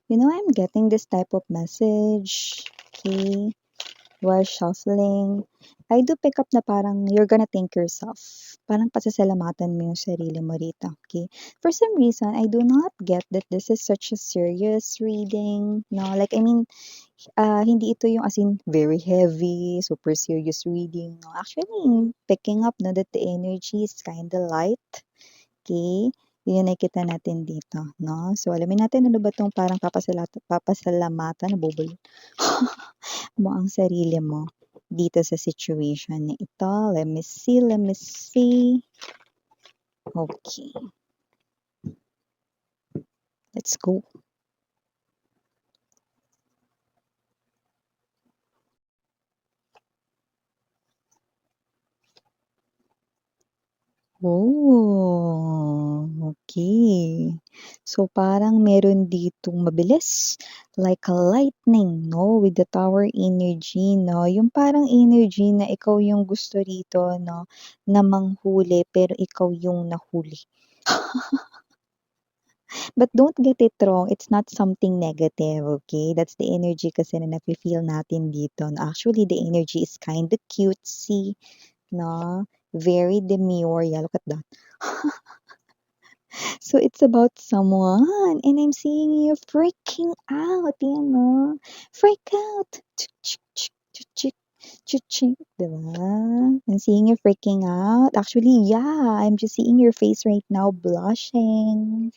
I'm getting this type of message, okay, while shuffling. I do pick up na parang you're gonna thank yourself. Parang pasasalamatan mo yung sarili mo rito, okay? For some reason, I do not get that this is such a serious reading, no? Like, I mean, hindi ito yung as in very heavy, super serious reading, no? Actually, picking up na that the energy is kind of light, okay? Yun yung nakikita natin dito, no? So, alamin natin ano ba tong parang papasalamatan, nabubul mo ang sarili mo dito sa situation na ito. Let me see, let me see. Okay, let's go. Oh, okay. So, parang meron ditong mabilis, like a lightning, no? With the tower energy, no? Yung parang energy na ikaw yung gusto rito, no? Na manghuli, pero ikaw yung nahuli. But don't get it wrong, it's not something negative, okay? That's the energy kasi na nafe-feel natin dito. Actually, the energy is kind of cutesy, no? Very demure. Yeah, look at that. So it's about someone, and I'm seeing you freaking out, Freak out. Chik, chik, chik, diba? I'm seeing you freaking out. Actually, yeah, I'm just seeing your face right now blushing.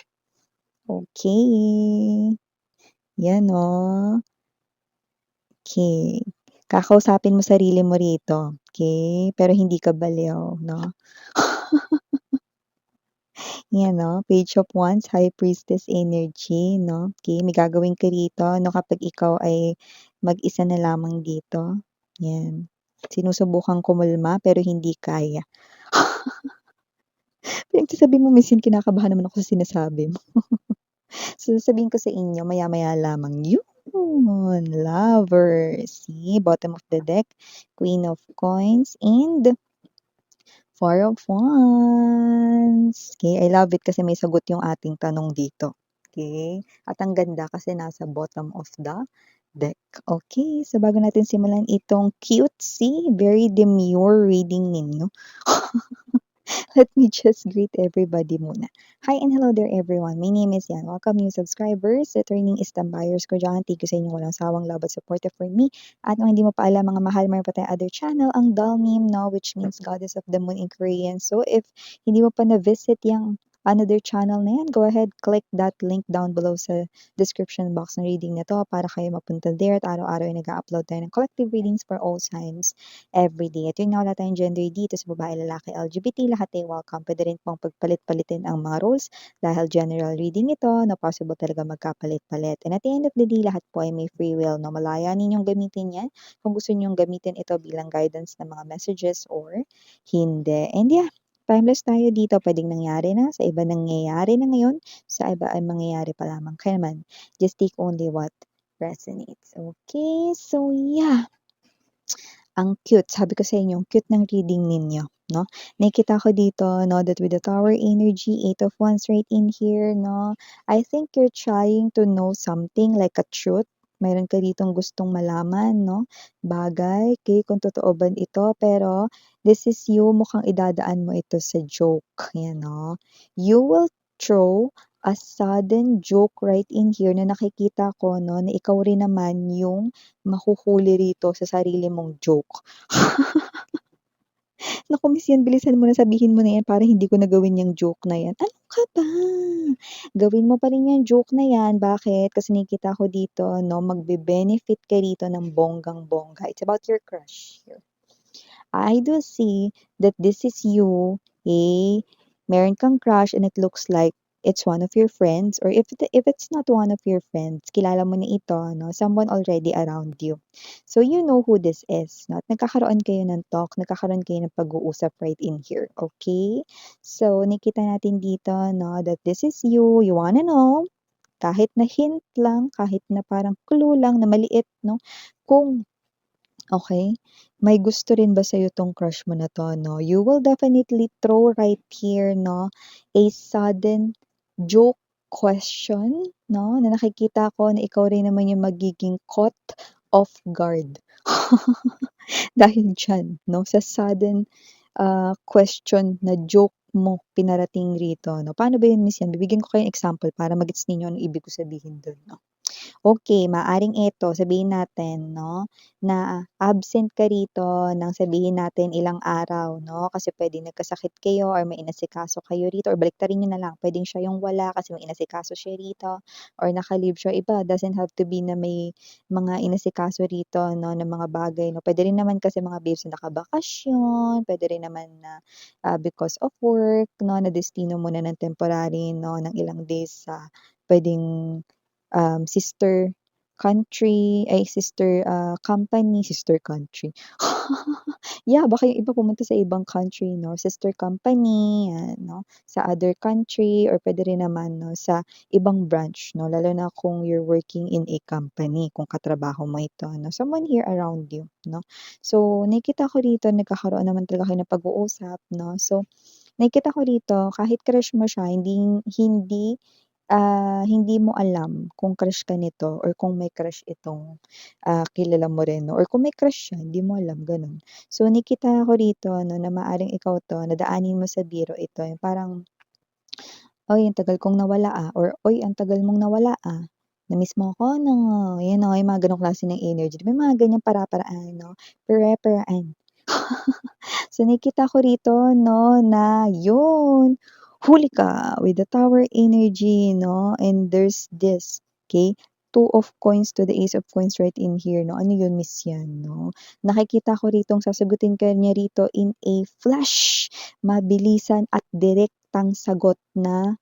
Okay. Yan, oh. Okay. Kakausapin mo sarili mo rito, okay? Pero hindi ka baliw, no? Yan, no? Page of Wands, High Priestess energy, no? Okay, may gagawin ka rito, no? Kapag ikaw ay mag-isa na lamang dito. Yan. Sinusubukan kumulma, pero hindi kaya. Pinagsasabi mo, minsan kinakabahan naman ako sa sinasabi mo. So, sasabihin ko sa inyo, maya-maya lamang, yun, lovers. See, bottom of the deck, Queen of Coins, and Four of Wands. Okay, I love it kasi may sagot yung ating tanong dito. Okay, at ang ganda kasi nasa bottom of the deck. Okay, so bago natin simulan itong cutesy, very demure reading ninyo, let me just greet everybody muna. Hi and hello there everyone. My name is Yan. Welcome new subscribers, returning buyers ko dyan. Thank you sa inyong walang sawang love at support for me. At kung hindi mo pa alam mga mahal, mayroon pa tayong other channel, ang Dalnim, no, which means Goddess of the Moon in Korean. So if hindi mo pa na-visit yung another channel na yan, go ahead, click that link down below sa description box ng reading na to para kayo mapunta there at araw-araw ay nag-upload tayo ng collective readings for all signs everyday. At yun nga, wala tayong gender dito sa babae, lalaki, LGBT, lahat ay welcome. Pwede rin pong pagpalit-palitin ang mga roles dahil general reading ito na possible talaga magkapalit-palit. And at the end of the day, lahat po ay may free will. No? Malaya ninyong gamitin yan kung gusto ninyong gamitin ito bilang guidance ng mga messages or hindi. And yeah, timeless tayo dito. Pwedeng nangyari na, sa iba nangyayari na ngayon, sa iba ay mangyayari pa lamang. Kaya naman, just take only what resonates. Okay, so yeah. Ang cute, sabi ko sa inyo, ang cute ng reading ninyo, no? Nakikita ko dito, no, that with the tower energy, 8 of Wands right in here, no? I think you're trying to know something like a truth. Mayroon ka ditong gustong malaman, no? Bagay, okay, kung totoo ba ito, pero this is you, mukhang idadaan mo ito sa joke, yan, no? You will throw a sudden joke right in here na nakikita ko, no, na ikaw rin naman yung mahuhuli rito sa sarili mong joke. Naku Miss Yan, bilisan mo na, sabihin mo na yan para hindi ko na gawin yang joke na yan. Ano ka ba? Gawin mo pa rin yang joke na yan. Bakit? Kasi nakikita ko dito, no, magbe-benefit ka rito ng bonggang-bongga. It's about your crush here. I do see that this is you, eh, meron kang crush and it looks like it's one of your friends, or if it's not one of your friends, kilala mo na ito, no? Someone already around you. So you know who this is, no? At nagkakaroon kayo ng talk, nagkakaroon kayo ng pag-uusap right in here, okay? So nakita natin dito, no, that this is you, you wanna know, kahit na hint lang, kahit na parang clue lang na maliit, no? Kung okay, may gusto rin ba sa'yo 'tong crush mo na 'to, no? You will definitely throw right here, no, a sudden joke question 'no, na nakikita ko na ikaw rin naman yung magiging caught off guard. Dahil diyan 'no, sa sudden, question na joke mo pinarating rito 'no. Paano ba yun Miss yan? Bibigyan ko kayo ng example para ma-gets ninyo anong ibig ko sabihin dun 'no. Okey, maaaring eto sabihin natin 'no, na absent ka rito ng sabihin natin ilang araw 'no, kasi puwedeng nagkasakit kayo or may inasikaso kayo rito or baliktarin niyo na lang, puwedeng siya yung wala kasi may inasikaso siya rito or naka-leave siya. Iba doesn't have to be na may mga inasikaso rito 'no, na mga bagay 'no. Puwede rin naman kasi mga babes na nakabakasyon, puwede rin naman na, because of work 'no, na destino muna ng temporary 'no, ng ilang days sa puwedeng sister country ay sister country. Yeah, baka yung iba pumunta sa ibang country 'no, sister company, 'yan 'no, sa other country or puwede rin naman 'no, sa ibang branch 'no, lalo na kung you're working in a company, kung katrabaho mo ito 'no, someone here around you 'no. So, nakikita ko rito nagkakaroon naman talaga kayo ng pag-uusap 'no, so nakikita ko rito kahit crush mo siya hindi hindi hindi mo alam kung crush ka nito or kung may crush itong, kilala mo rin 'no or kung may crush siya hindi mo alam gano'n. So nakikita ko rito 'no na maaaring ikaw 'to na daanin mo sa biro ito yung parang, "Uy ang tagal kong nawala, or uy ang tagal mong nawala, na-miss mo ako 'no?" Yan 'no, yung mga gano'ng klase ng energy, may mga ganyang para-paraan 'no, pare-paraan. So nakikita ko rito 'no na yun, huli ka with the tower energy 'no and there's this, okay, two of coins to the ace of coins right in here 'no. Ano yun Miss yan 'no? Nakikita ko ritong sasagutin ka niya rito in a flash, mabilisan at direktang sagot na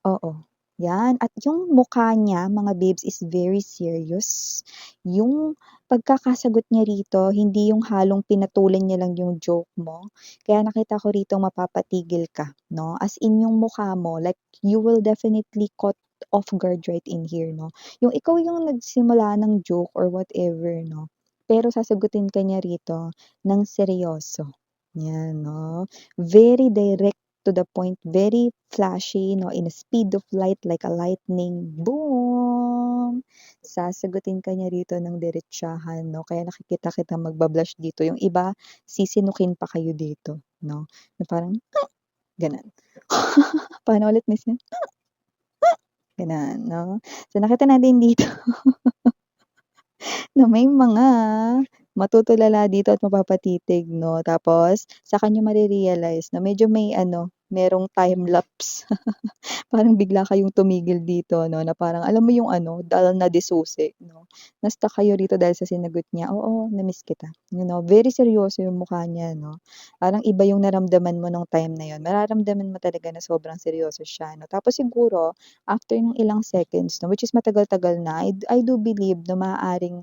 oo, 'yan. At yung mukha niya mga babes is very serious. Yung pagkakasagot niya rito hindi yung halong pinatulan niya lang yung joke mo. Kaya nakita ko rito mapapatigil ka 'no, as in yung mukha mo like you will definitely caught off guard right in here 'no. Yung ikaw yung nagsimula ng joke or whatever 'no, pero sasagutin ka niya rito ng seryoso, 'yan 'no. Very direct to the point, very flashy 'no, in a speed of light like a lightning, boom! Sasagutin ka niya rito ng diretsahan 'no, kaya nakikita kitang magba-blush dito, yung iba sisinukin pa kayo dito 'no, na parang gano'n. Paano ulit miss yun? Gano'n 'no. So nakita natin dito na may mga matutulala dito at mapapatitig 'no, tapos saka niyo mare-realize na medyo may ano, merong time lapse. Parang bigla kayong tumigil dito 'no, na parang alam mo yung ano, dal na de susi 'no, na-stuck kayo rito dahil sa sinagot niya, "Oo, na-miss kita." You know, very seryoso yung mukha niya 'no, parang iba yung naramdaman mo nung time na yun, mararamdaman mo talaga na sobrang seryoso siya 'no. Tapos siguro after ng ilang seconds 'no, which is matagal-tagal na, I do believe na maaaring,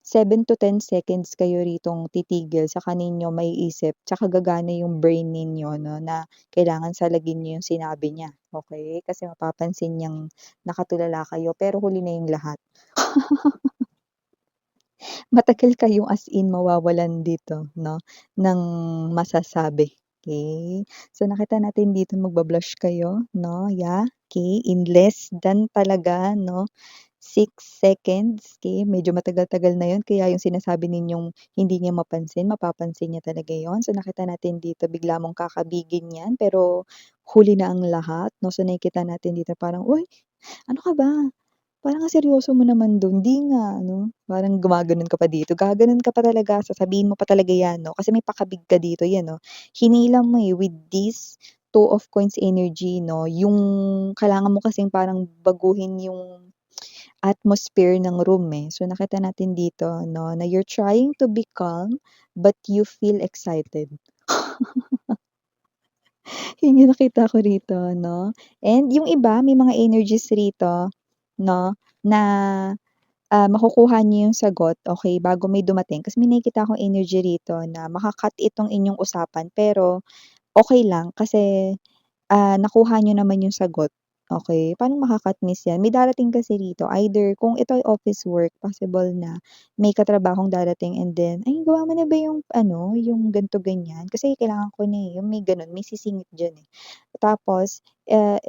7 to 10 seconds kayo ritong titigil saka ninyo maiisip tsaka gagana yung brain ninyo 'no, na kailangan salagin niyo yung sinabi niya, okey? Kasi mapapansin niyang nakatulala kayo pero huli na yung lahat. Matagal kayong as in mawawalan dito 'no, ng masasabi, okey? So nakita natin dito magba-blush kayo 'no, yeah, okey, in less than talaga 'no, 6 seconds, okey, medyo matagal-tagal na yun kaya yung sinasabi ninyong hindi niya mapansin, mapapansin niya talaga yun. So nakita natin dito bigla mong kakabigin yan pero huli na ang lahat 'no, so nakikita natin dito parang, "Uy, ano ka ba? Parang ang seryoso mo naman dun." "Di nga 'no." Parang gumaganon ka pa dito, gaganon ka pa talaga, sasabihin mo pa talaga yan 'no, kasi may pakabig ka dito, yan oh. Hinila mo, with this two of coins energy 'no, yung kailangan mo kasing parang baguhin yung atmosphere ng room, eh. So nakita natin dito 'no, na you're trying to be calm, but you feel excited. Yun yung nakita ko rito 'no. And yung iba may mga energies rito 'no, na, makukuha niyo yung sagot, okey, bago may dumating. Kasi may nakikita akong energy rito na maka-cut itong inyong usapan pero okey lang kasi, nakuha niyo naman yung sagot. Okay, paano makaka-miss 'yan? May darating kasi rito either kung ito ay office work, possible na may katrabahong darating and then, "Ay, gawa mo na ba yung ano, yung ganito, ganyan? Kasi kailangan ko na, yung may gano'n, may sisingit diyan, eh." Tapos,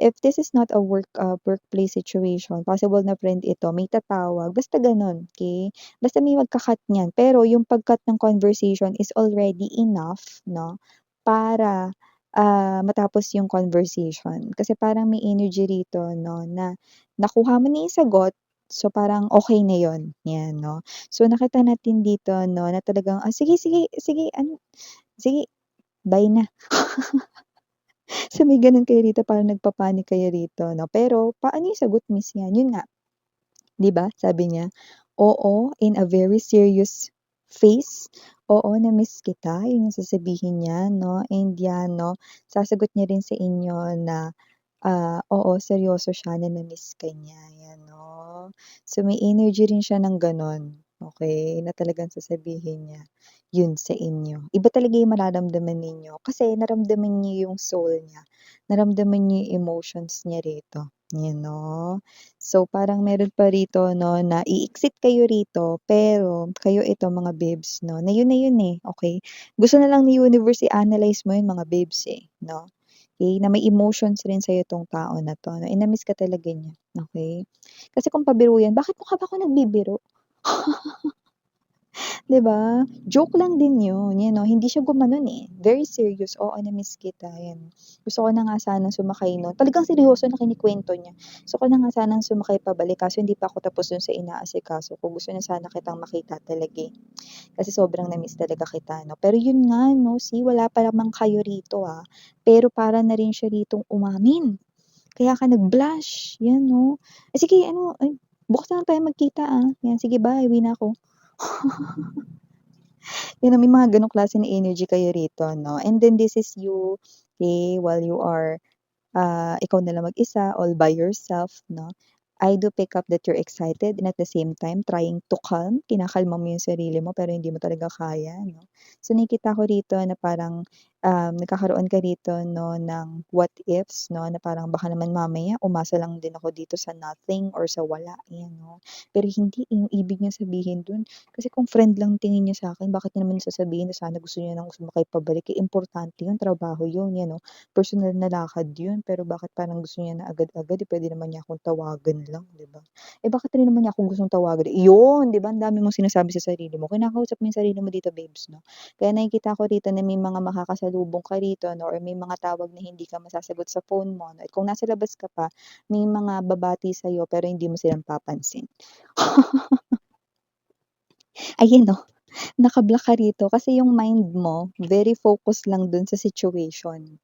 if this is not a workplace situation, possible na friend ito, may tatawag, basta gano'n, okay? Basta may magka-cut niyan, pero yung pag-cut ng conversation is already enough 'no, para matapos yung conversation. Kasi parang may energy rito 'no, na nakuha mo na yung sagot, so parang okey na yun, 'yan 'no. So nakita natin dito 'no, na talagang, sige, sige, sige ano, sige, bye na. So may gano'n kayo rito, parang nagpa-panic kayo rito 'no. Pero paano yung sagot miss niyan, yun nga, 'di ba sabi niya, "Oo," in a very serious face, "Oo, na-miss kita." Yun yung sasabihin niya 'no, and 'yan 'no, sasagot niya rin sa inyo na oo, seryoso siya na na-miss ka niya, 'yan 'no. So, may energy rin siya ng gano'n, okey, na talagang sasabihin niya 'yun sa inyo. Iba talaga yung mararamdaman ninyo kasi naramdaman niyo yung soul niya, naramdaman niyo yung emotions niya rito, 'yan 'no. So, parang meron pa rito 'no na i-exit kayo rito pero kayo ito mga babes 'no, na 'yun, eh, okey. Gusto na lang ni universe i-analyze mo 'yun mga babes, eh, 'no. Okey, na may emotions rin sa'yo 'tong tao na 'to, na na-miss ka talaga niya, okey? Kasi kung pabiro yan, bakit mo ka ba ako nagbibiro? 'Di ba? Joke lang din yun, 'yan 'no, hindi siya gumanon, eh, very serious, "Oo, na-miss kita," 'yan. Gusto ko na nga sanang sumakay nun, talagang seryoso na kinukuwento niya. Gusto ko na nga sanang sumakay pabalik kaso hindi pa ako tapos dun sa inaasikaso ko, gusto na sana kitang makita talaga, eh, kasi sobrang na-miss talaga kita 'no. Pero yun nga 'no, see wala pa naman kayo rito, pero para na rin siya ritong umamin. Kaya ka nag-blush, 'yan 'no. Sige ano, ay bukas na lang tayo magkita, 'yan sige bye, uwi na ako. 'Yan na may mga gano'ng klase ng energy kayo rito 'no, and then this is you, okay, while you are ikaw na lang mag-isa, all by yourself 'no. I do pick up that you're excited and at the same time trying to calm, kinakalma mo yung sarili mo pero hindi mo talaga kaya 'no. So nakikita ko rito na parang, nagkakaroon ka rito 'no ng what ifs 'no, na parang baka naman mamaya umasa lang din ako dito sa nothing or sa wala, ayan 'no. Pero hindi, yung ibig niyang sabihin dun kasi kung friend lang tingin niya sa'kin bakit niya naman sasabihin na sana gusto niya ng sumakay pabalik, eh, importante yun, trabaho yun, 'yan 'no. Personal na lakad yun, pero bakit parang gusto niya na agad-agad, eh, puwede naman niya akong tawagan lang, 'di ba? Eh, bakit rin naman niya ako gustong tawagan, iyon, 'di ba, ang dami mong sinasabi sa sarili mo, kinakausap mo yung sarili mo dito, babes, 'no? Kaya nakikita ko rito na may mga makakasalubong ka rito 'no, or may mga tawag na hindi ka masasagot sa phone mo 'no, at kung nasa labas ka pa, may mga babati sa'yo pero hindi mo silang papansin. Ayan 'no, naka-block ka rito kasi yung mind mo very focus lang dun sa situation.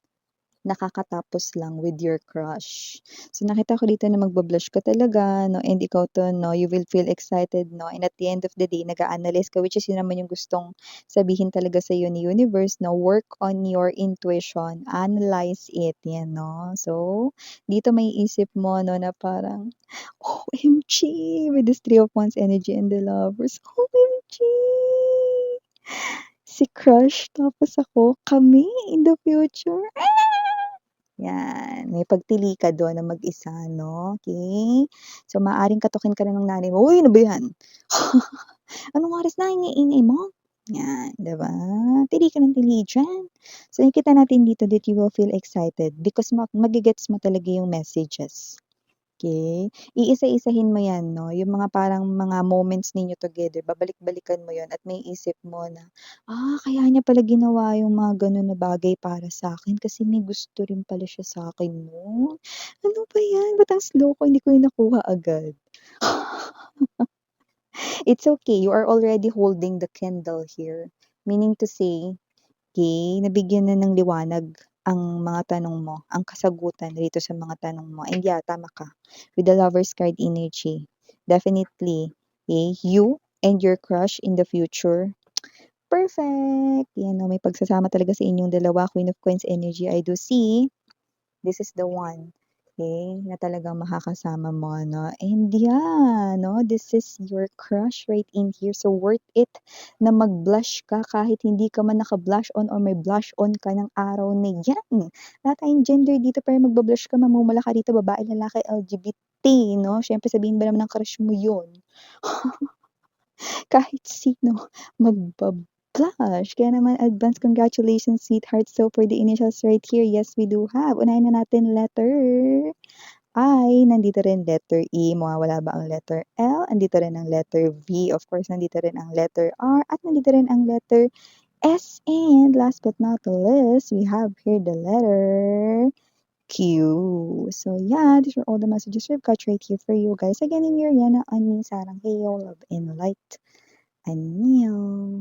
Nakakatapos lang with your crush. So, nakita ko dito na magba-blush ka talaga 'no, and ikaw 'to 'no, you will feel excited 'no, and at the end of the day nag-a-analyze ka, which is yun naman yung gustong sabihin talaga sa'yo ni universe na work on your intuition, analyze it, 'yan 'no. So, dito maiisip mo 'no na parang, OMG with this Three of Wands energy and the Lovers, OMG! Si crush tapos ako, kami in the future. 'Yan, may pagpili ka do'n na mag-isa 'no, okey? So, maaaring katukin ka na ng nanay mo, "Uy, ano ba 'yan? Anong oras na, ingay-ingay mo?" 'Yan, 'di ba? Tili ka ng tili diyan. So, nakikita natin dito that you will feel excited because mage-gets mo talaga yung messages. Okay, iisa-isahin mo 'yan 'no, yung mga parang mga moments ninyo together babalik-balikan mo 'yun at maiisip mo na, kaya niya pala ginawa yung mga gano'n na bagay para sa'kin kasi may gusto rin pala siya sa'kin nun. Ano ba 'yan, ba't ang slow ko hindi ko 'yun nakuha agad. It's okay, you are already holding the candle here, meaning to say, okay, nabigyan na ng liwanag ang mga tanong mo, ang kasagutan dito sa mga tanong mo. And yeah, tama ka. With the Lover's card energy, definitely, you and your crush in the future, perfect! Yan, no, may pagsasama talaga sa inyong dalawa. Queen of Coins energy, I do see. This is the one. Okay, na talagang makakasama mo 'no, and yeah, 'no, this is your crush right in here, so worth it na mag-blush ka kahit hindi ka man naka-blush on or may blush on ka ng araw na 'yan. Wala tayong gender dito pero magba-blush ka, mamumula ka dito, babae, lalaki, LGBT 'no, siyempre sabihin ba naman ng crush mo 'yun. Kahit sino magba-blush. Kaya naman advance congratulations, sweetheart. So for the initials right here, yes, we do have. Unahin na natin letter I, nandito rin letter E, mawawala ba ang letter L? Andito rin ang letter V, of course, nandito rin ang letter R, at nandito rin ang letter S. And last but not the least, we have here the letter Q. So yeah, these are all the messages we've got right here for you guys. Again, in your Yana, Ani, Sarang, Heyo, Love and Light. 안녕.